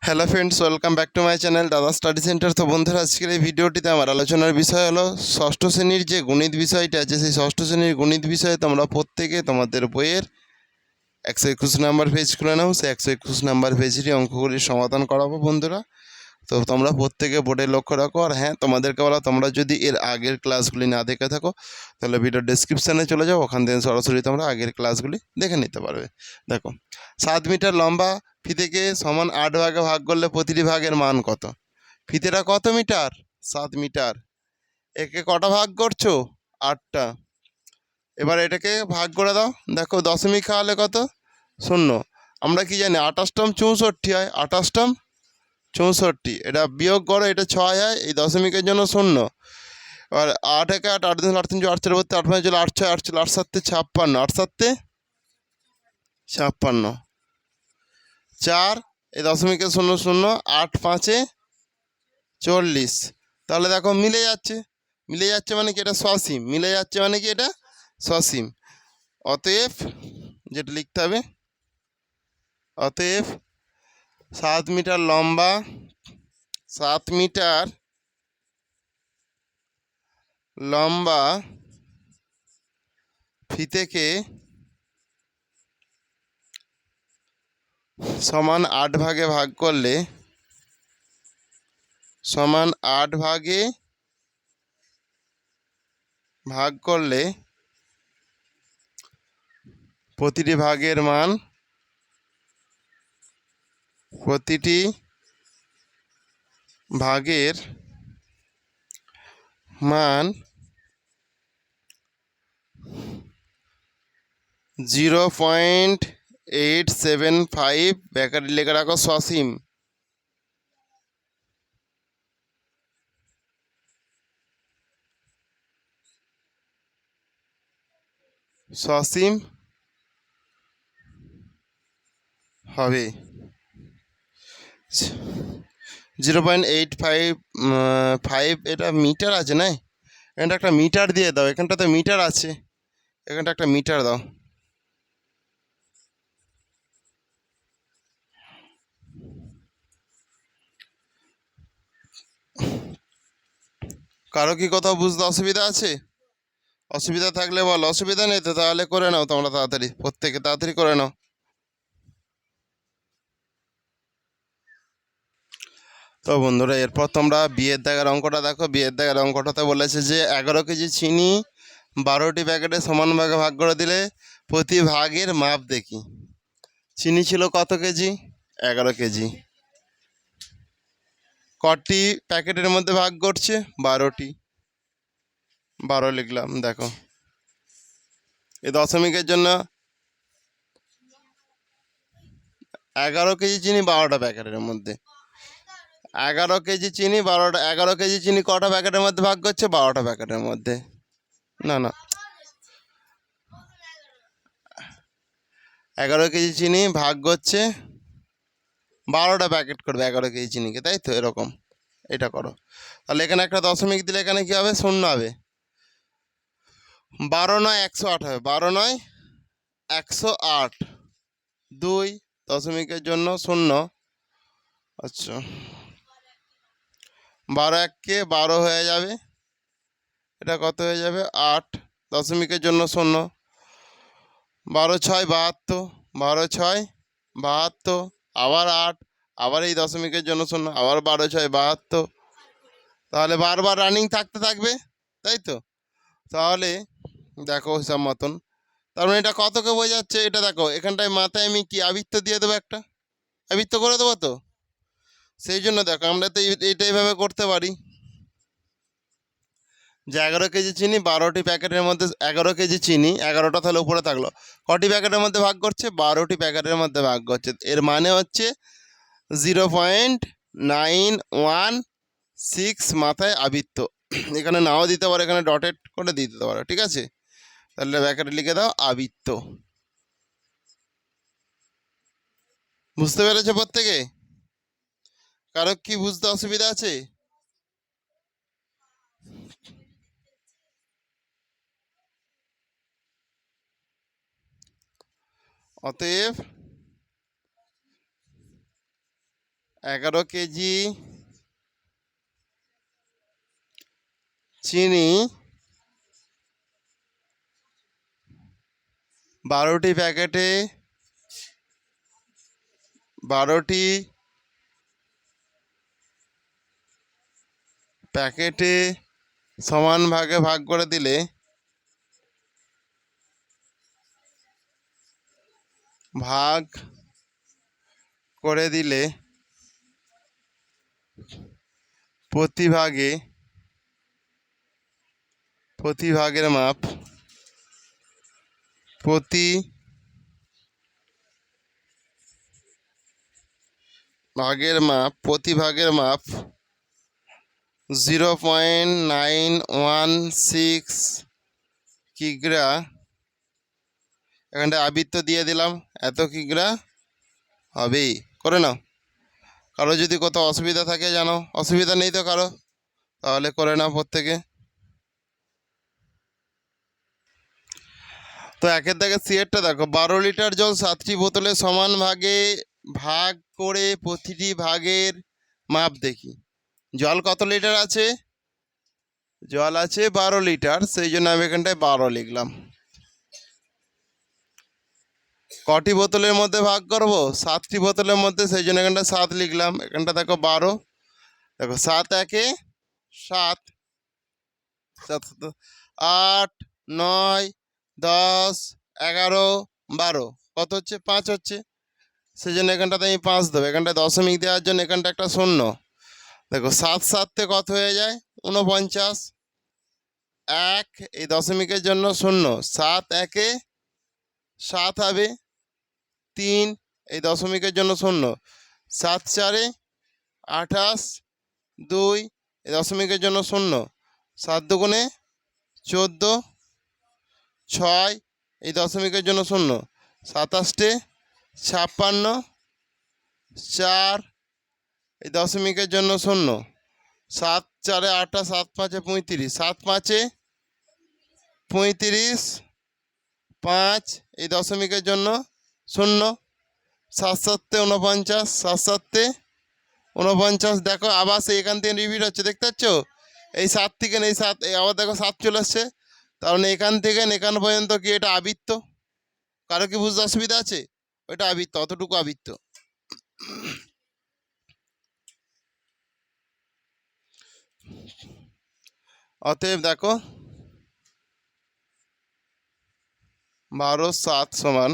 Hello friends, welcome back to my channel দাদা study centre. তো বন্ধুরা, আজকের এই ভিডিওটিতে আমার আলোচনার বিষয় হলো ষষ্ঠ শ্রেণীর যে গণিত বিষয়টা আছে, সেই ষষ্ঠ শ্রেণীর গণিত বিষয়ে তোমরা প্রত্যেকে তোমাদের বইয়ের 121 নাম্বার পেজ খুলে নাও। সেই 121 নাম্বার পেজেরই অঙ্কগুলির সমাধান করাবো বন্ধুরা। তো তোমরা প্রত্যেকে বোর্ডে লক্ষ্য রাখো। আর হ্যাঁ, তোমাদেরকে বলা, তোমরা যদি এর আগের ক্লাসগুলি না দেখে থাকো তাহলে ভিডিও ডেসক্রিপশানে চলে যাও, ওখান থেকে সরাসরি তোমরা আগের ক্লাসগুলি দেখে নিতে পারবে। দেখো, 7 মিটার লম্বা ফিতেকে সমান 8 ভাগে ভাগ করলে প্রতিটি ভাগের মান কত? ফিতেটা কত মিটার? 7 মিটার। একে কটা ভাগ করছো? 8টা। এবার এটাকে ভাগ করে দাও। দেখো, দশমিক খাওয়ালে কত? 0। আমরা কি জানি 28তম 64 হয়। 28তম 64। এটা বিয়োগ করো, এটা 6 হয়, এই দশমিকের জন্য 0। আর 8 একে 8, 8 2 8 3 8 4 32, 8 5 চলো 8 6 8 চলো 8 7 56, 8 7 56, 4 এই দশমিকের 0 0, 8 5 40। তাহলে দেখো মিলে যাচ্ছে। মিলে যাচ্ছে মানে কি? এটা সসীম। মিলে যাচ্ছে মানে কি? এটা সসীম। অতএব যেটা লিখতে হবে, অতএব 7 মিটার লম্বা, 7 মিটার লম্বা ফিতেকে সমান 8 ভাগে ভাগ করলে, সমান 8 ভাগে ভাগ করলে প্রতিটি ভাগের মান, প্রতিটি ভাগের মান 0.875 ব্যাকারে লেখা রাখো সসীম। সসীম হবে। 0.855, এটা মিটার আছে না? এখানটা একটা মিটার দিয়ে দাও। এখানটাতে মিটার আছে, এখানটা একটা মিটার দাও। কারো কি কোথাও বুঝতে অসুবিধা আছে? অসুবিধা থাকলে বল। অসুবিধা নেই তো, তাহলে করে নাও তোমরা তাড়াতাড়ি, প্রত্যেকে তাড়াতাড়ি করে নাও। তো বন্ধুরা, এরপর তোমরা বিয়ের দাগের অঙ্কটা দেখো। বিয়ের দাগের অঙ্কটাতে বলেছে যে 11 কেজি চিনি 12টি প্যাকেটে সমান ভাগে ভাগ করে দিলে প্রতি ভাগের মাপ দেখি। চিনি ছিল কত কেজি? 11 কেজি। কটি প্যাকেটের মধ্যে ভাগ করছে? 12টি। 12 লিখলাম। দেখো, এই দশমিকের জন্য 11 কেজি চিনি 12টা প্যাকেটের মধ্যে। 11 কেজি চিনি 12টা, 11 কেজি চিনি কটা প্যাকেটের মধ্যে ভাগ করছে? 12টা প্যাকেটের মধ্যে। না না, 11 কেজি চিনি ভাগ করছে 12টা প্যাকেট করবে 11 কেজি চিনিকে, তাই তো? এরকম এটা করো। তাহলে এখানে একটা দশমিক দিলে এখানে কি হবে? 0 হবে। 12 9 108 হবে। 12 9 108। 2 দশমিকের জন্য 0। আচ্ছা, 12 1 12 হয়ে যাবে। এটা কত হয়ে যাবে? 8 দশমিকের জন্য 0। 12 6 72, 12 6 72, আবার 8, আবার এই দশমিকের জন্য 0, আবার 12 6 72। তাহলে বারবার রানিং থাকতে থাকবে, তাই তো? তাহলে দেখো হিসাব মতন, তার মানে এটা কতকে বোঝাচ্ছে? এটা দেখো, এখানটায় মাথায় আমি কি আবৃত্ত দিয়ে দেবো, একটা আবৃত্ত করে দেবো। তো সেই জন্য দেখো, আমরা তো এইটা এইভাবে করতে পারি যে 11 কেজি চিনি 12টি প্যাকেটের মধ্যে, 11 কেজি চিনি 11টা তাহলে উপরে থাকলো, কটি প্যাকেটের মধ্যে ভাগ করছে? 12টি প্যাকেটের মধ্যে ভাগ করছে। এর মানে হচ্ছে 0.916 মাথায় আবৃত্ত। এখানে নাও দিতে পারো, এখানে ডটেড করে দিয়ে দিতে পারো, ঠিক আছে? তাহলে ব্যাকেটে লিখে দাও আবৃত্ত। বুঝতে পেরেছো প্রত্যেকে? কারো কি বুঝতে অসুবিধা আছে? অতএব 11 কেজি চিনি 12টি প্যাকেটে 12টি প্যাকেটে সমান ভাগে ভাগ করে দিলে ভাগ করে দিলে প্রতি ভাগের মাপ প্রতি ভাগের মাপ 0.916 কিগ্রা। এখানটা আবৃত্ত দিয়ে দিলাম, এত কিগ্রা হবেই। করে নাও। কারো যদি কোথাও অসুবিধা থাকে জানো, অসুবিধা নেই তো কারো, তাহলে করে নাও প্রত্যেকে। তো একের দাগে সিয়েরটা দেখো, 12 লিটার জল 7টি বোতলে সমান ভাগে ভাগ করে প্রতিটি ভাগের মাপ দেখি। জল কত লিটার আছে? জল আছে 12 লিটার, সেই জন্য আমি এখানটায় 12 লিখলাম। কটি বোতলের মধ্যে ভাগ করব? 7টি বোতলের মধ্যে, সেই জন্য এখানটা 7 লিখলাম। এখানটা দেখো 12, দেখো 7 একে 7, 8, 9, 10, 11, 12, কত হচ্ছে? 5 হচ্ছে। সেই জন্য এখানটাতে আমি 5 দেবো। এখানটায় দশমিক দেওয়ার জন্য এখানটা একটা শূন্য। দেখো 7 7 কত হয়ে যায়? 49। 1 এই দশমিকের জন্য শূন্য, 7 একে 7 হবে। 3 এই দশমিকের জন্য শূন্য, 7 4 28। 2 এই দশমিকের জন্য শূন্য, 7 2 14। 6 এই দশমিকের জন্য শূন্য, 27 56। 4 এই দশমিকের জন্য শূন্য, 7 4 28, 7 5 35, 7 5 35। 5 এই দশমিকের জন্য শূন্য, 7 7 49, 7 7 49। দেখো আবার সেই এখান থেকে রিপিট হচ্ছে, দেখতে পাচ্ছ? এই 7 থেকে এই 7, এই আবার দেখো 7 চলে আসছে। কারণ এখান থেকে এখান পর্যন্ত কি এটা আবৃত্ত? কারো কি বুঝতে অসুবিধা আছে? ওইটা আবৃত্ত, অতটুকু আবৃত্ত। অতএব দেখো 12 7 সমান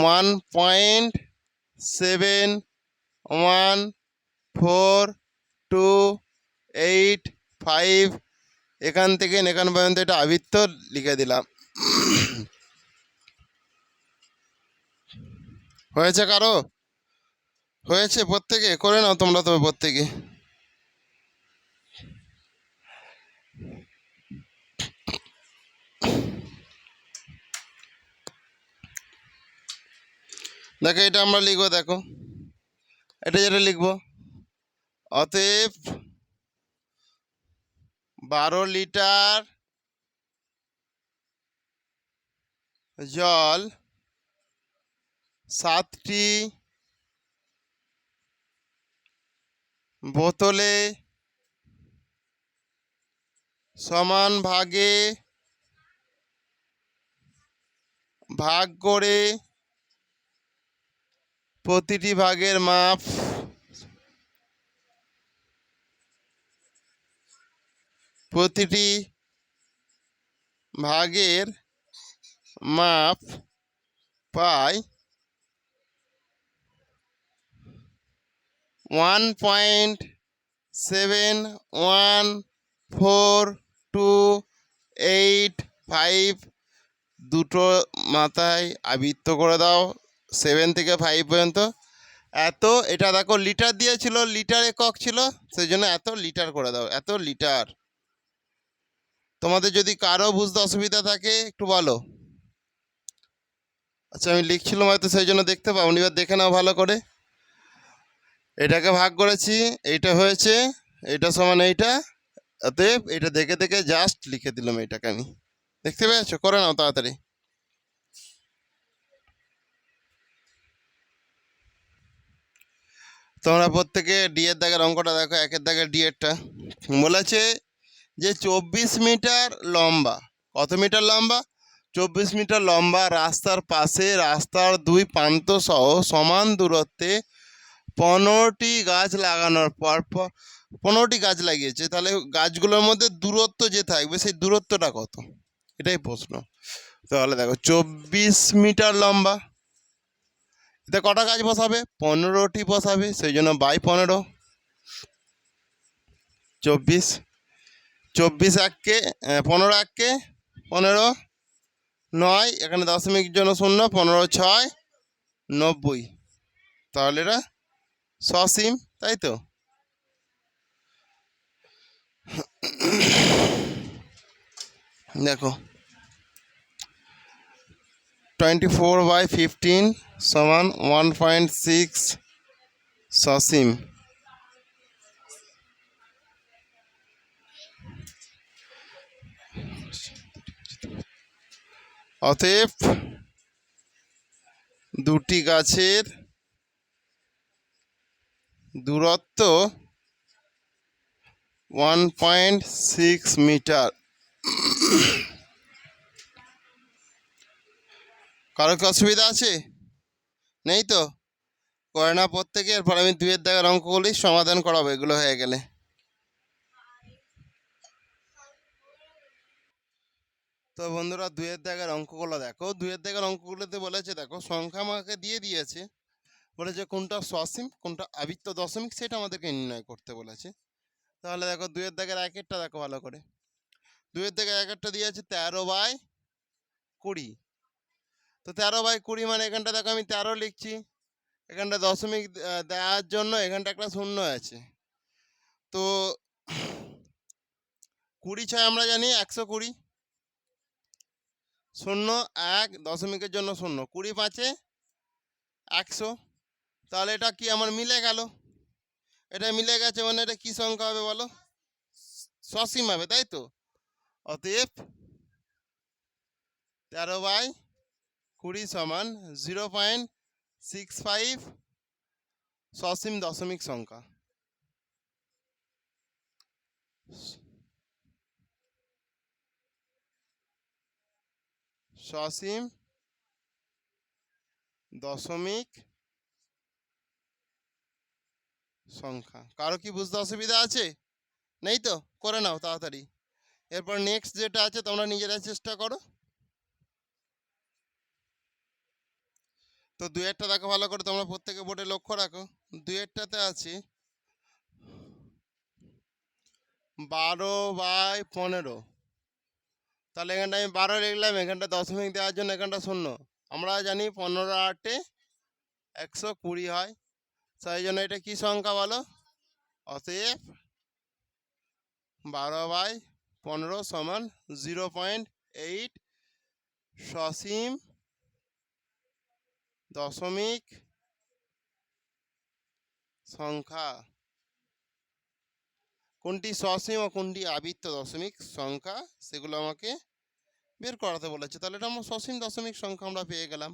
1.714285। এখান থেকে এখান পর্যন্ত এটা আবৃত্ত লিখে দিলাম। হয়েছে কারো? হয়েছে? প্রত্যেকে করে নাও তোমরা, তবে প্রত্যেকে। দেখো এটা আমরা লিখবো, দেখো এটা যেটা লিখবো, অতএব 12 লিটার জল 7টি বোতলে সমান ভাগে ভাগ করে প্রতিটি ভাগের মাপ প্রতিটি ভাগের মাপ পাই 1.714285। দুটো মাথায় আবৃত্ত করে দাও, 7 থেকে 5 পর্যন্ত। এত, এটা দেখো লিটার দিয়েছিল, লিটার একক ছিল, সেই জন্য এত লিটার করে দাও, এত লিটার। তোমাদের যদি কারো বুঝতে অসুবিধা থাকে একটু বলো। আচ্ছা আমি লিখছিলাম হয়তো, সেই জন্য দেখতে পাবো, এবার দেখে নাও ভালো করে। এটাকে ভাগ করেছি, এইটা হয়েছে, এইটা সমান এইটা, অতএব এটা দেখে দেখে জাস্ট লিখে দিলাম এটাকে আমি। দেখতে পেয়েছো? করে নাও তাড়াতাড়ি। তোমরা প্রত্যেকে ডি এর দাগের অঙ্কটা দেখো। একের দাগের ডি এরটা বলেছে যে 24 মিটার লম্বা। কত মিটার লম্বা? 24 মিটার লম্বা রাস্তার পাশে রাস্তার দুই প্রান্ত সহ সমান দূরত্বে 15টি গাছ লাগানোর পর 15টি গাছ লাগিয়েছে। তাহলে গাছগুলোর মধ্যে দূরত্ব যে থাকবে সেই দূরত্বটা কত, এটাই প্রশ্ন। তাহলে দেখো 24 মিটার লম্বা, এতে কটা গাছ বসাবে? 15টি বসাবে, সেই জন্য বাই 15। 24 24 এককে 15 এককে 15, 9 এখানে দশমিক জন্য 0, 15 6 90। তাহলে এটা সসীম, তাই তো? দেখো 24/15 সমান 1.6 সসীম। অতএব দুটি গাছের দূরত্ব 1.6 মিটার। কারো কি অসুবিধা আছে? নেই তো? করে না প্রত্যেকে। এরপর আমি 2-এর দাগের অঙ্কগুলি সমাধান করাবো এগুলো হয়ে গেলে। তো বন্ধুরা 2-এর দাগের অঙ্কগুলো দেখো। 2-এর দাগের অঙ্কগুলোতে বলেছে, দেখো সংখ্যা আমাকে দিয়ে দিয়েছে, বলেছে কোনটা সসীম কোনটা আবৃত্ত দশমিক সেটা আমাদেরকে নির্ণয় করতে বলেছে। তাহলে দেখো 2-এর দাগের একেরটা দেখো ভালো করে। 2-এর দাগের একেরটা দিয়েছে 13/20। তো 13/20 মানে এখানটা দেখো আমি 13 লিখছি, এখানটা দশমিক দেওয়ার জন্য এখানটা একটা শূন্য আছে। তো 20 আমরা জানি 120, 0 1 দশমিকের জন্য 0, 20 5 100। তাহলে এটা কি আমার মিলে গেল? এটা মিলে গেছে মানে এটা কি সংখ্যা হবে বলো? সসীম হবে, তাই তো? অতএব 13/20 সমান 0.65 সসীম দশমিক সংখ্যা। সসীম দশমিক সংখ্যা। কারো কি বুঝতে অসুবিধা আছে? নেই তো? করে নাও তাড়াতাড়ি। এরপর নেক্সট যেটা আছে তোমরা নিজেরা চেষ্টা করো। তো 2-এরটা দেখো ভালো করে, তোমরা প্রত্যেকে বোর্ডে লক্ষ্য রাখো। 2-এরটাতে আছে 12/15। তাহলে এখানটা আমি 12 লিখলাম, এখানটা দশমিক দেওয়ার জন্য এখানটা 0। আমরা জানি 15 8 120 হয়, সেই জন্য এটা কি সংখ্যা বলো? অতএব 12/15 সমান 0.8 সসীম দশমিক সংখ্যা। কোনটি সসীম ও কোনটি আবৃত্ত দশমিক সংখ্যা সেগুলো আমাকে বের করাতে বলেছে। তাহলে এটা আমার সসীম দশমিক সংখ্যা আমরা পেয়ে গেলাম।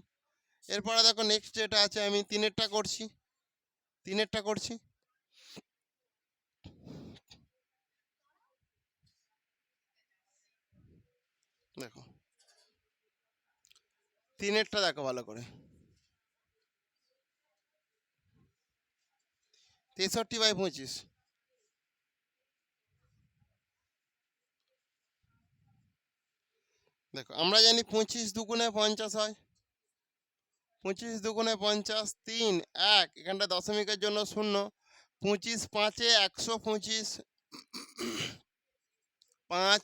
এরপরে দেখো নেক্সট যেটা আছে, আমি 3-এরটা করছি। 3-এরটা করছি, দেখো 3-এরটা দেখো ভালো করে। 63/25। দেখো আমরা জানি 25 দুগুণে 50 হয়, 25 দুগুণে 50, 3 1 এখানটা দশমিকের জন্য 0, 25 5 125, 5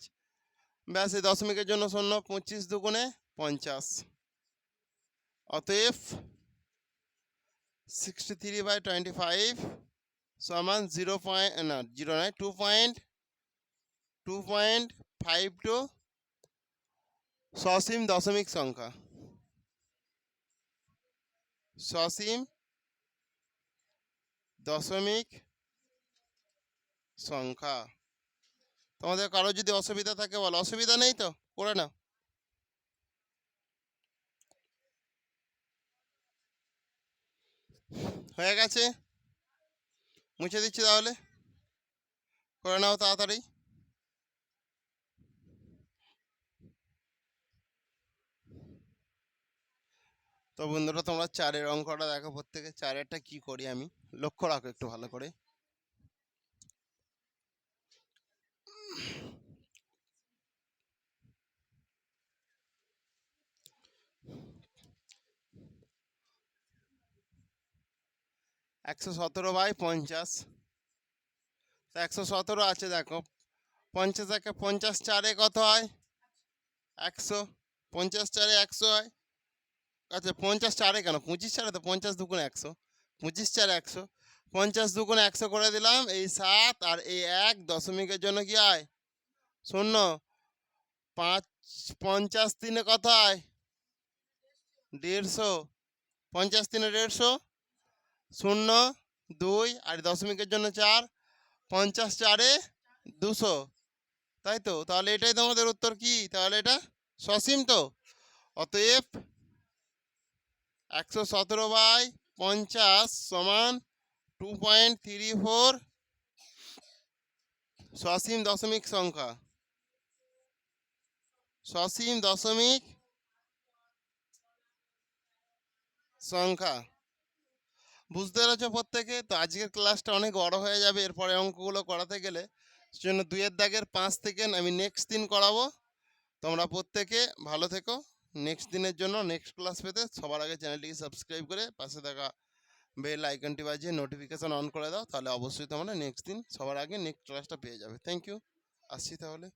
ব্যাস এই দশমিকের জন্য 0, 25 দুগুণে 50। অতএব 63/25 সমান 0 পয়েন্ট না 0 নয় 2.52 সসীম দশমিক সংখ্যা। সসীম দশমিক সংখ্যা। তোমাদের কারো যদি অসুবিধা থাকে বলো। অসুবিধা নেই তো? করে নাও। হয়ে গেছে? মুছে দিচ্ছি তাহলে, করে নাও তাড়াতাড়ি। তো বন্ধুরা তোমরা চারের অঙ্কটা দেখো, প্রত্যেকে চারেরটা কি করি আমি, লক্ষ্য রাখো একটু ভালো করে। 117/50, 117 আছে দেখো, 50 একে 50 চারে কত হয়? 100। 50 চারে 100 হয়। আচ্ছা 50 চারে কেন, 25 চারে তো, 50 দুগুণে 100, 25 চারে 100, 50 দুগুণে 100 করে দিলাম। এই 7 আর এই 1 দশমিকের জন্য কি হয়? 0। 5 50 তিনে কত হয়? 150। 50 তিনে 150, 0 2 আর দশমিকের জন্য 4, 50 চারে 200, তাই তো? তাহলে এটাই তোমাদের উত্তর কি? তাহলে এটা সসীম তো। অতএব 117/50 সমান 2.34 সসীম দশমিক সংখ্যা, সসীম দশমিক সংখ্যা। বুঝতে পেরেছো প্রত্যেকে? তো আজকের ক্লাসটা অনেক বড় হয়ে যাবে এরপরে অঙ্কগুলো করাতে গেলে, সেজন্য 2-এর দাগের 5 থেকে আমি নেক্সট দিন করাবো। তোমরা প্রত্যেকে ভালো থেকো। নেক্সট দিনের জন্য নেক্সট ক্লাস পেতে সবার আগে চ্যানেলটিকে সাবস্ক্রাইব করে পাশে থাকা বেল আইকনটি বাজিয়ে নোটিফিকেশন অন করে দাও, তাহলে অবশ্যই তোমরা নেক্সট দিন সবার আগে নেক্সট ক্লাসটা পেয়ে যাবে। থ্যাংক ইউ, আসছি তাহলে।